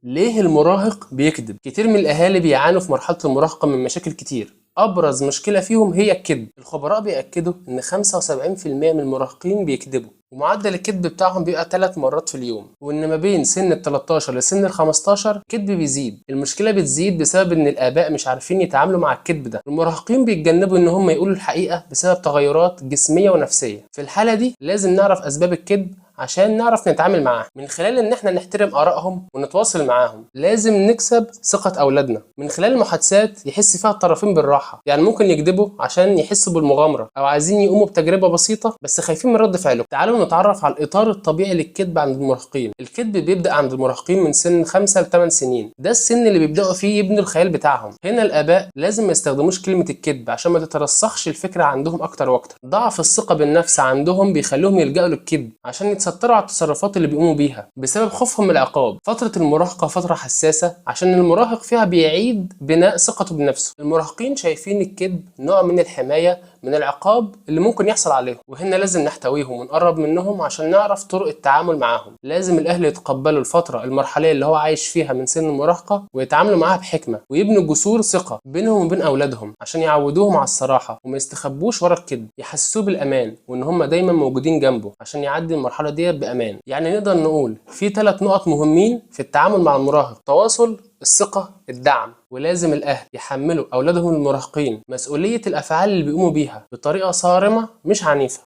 ليه المراهق بيكذب؟ كتير من الأهالي بيعانوا في مرحلة المراهقة من مشاكل كتير. أبرز مشكلة فيهم هي الكذب. الخبراء بيأكدوا إن 75% من المراهقين بيكذبوا، ومعدل الكذب بتاعهم بيبقى 3 مرات في اليوم، وإن ما بين سن ال 13 لسن ال 15 الكذب بيزيد. المشكلة بتزيد بسبب إن الآباء مش عارفين يتعاملوا مع الكذب ده. المراهقين بيتجنبوا إن هم يقولوا الحقيقة بسبب تغيرات جسمية ونفسية. في الحالة دي لازم نعرف أسباب الكذب عشان نعرف نتعامل معاه، من خلال ان احنا نحترم ارائهم ونتواصل معاهم. لازم نكسب ثقة اولادنا من خلال المحادثات يحس فيها الطرفين بالراحة. يعني ممكن يكذبوا عشان يحسوا بالمغامرة او عايزين يقوموا بتجربة بسيطة بس خايفين من رد فعله. تعالوا نتعرف على الاطار الطبيعي للكذب عند المراهقين. الكذب بيبدأ عند المراهقين من سن 5 ل 8 سنين، ده السن اللي بيبدأوا فيه يبنوا الخيال بتاعهم. هنا الاباء لازم ما يستخدموش كلمة الكذب عشان ما تترسخش الفكرة عندهم اكتر واكتر. ضعف الثقة بالنفس عندهم بيخليهم يلجأوا للكذب عشان يتستروا على التصرفات اللي بيقوموا بيها بسبب خوفهم من العقاب. فترة المراهقة فترة حساسة عشان المراهق فيها بيعيد بناء ثقته بنفسه. المراهقين شايفين الكذب نوع من الحماية من العقاب اللي ممكن يحصل عليهم، وهنا لازم نحتويهم ونقرب منهم عشان نعرف طرق التعامل معاهم. لازم الأهل يتقبلوا الفترة المرحلية اللي هو عايش فيها من سن المراهقة ويتعاملوا معاها بحكمة، ويبنوا جسور ثقة بينهم وبين أولادهم عشان يعودوهم على الصراحة وما يستخبوش ورا الكذب. يحسسوه بالأمان وإن هم دايما موجودين جنبه عشان يعدي المرحلة دي بأمان. يعني نقدر نقول في 3 نقط مهمين في التعامل مع المراهق: التواصل، الثقة، الدعم. ولازم الأهل يحملوا أولادهم المراهقين مسؤولية الأفعال اللي بيقوموا بيها بطريقة صارمة مش عنيفة.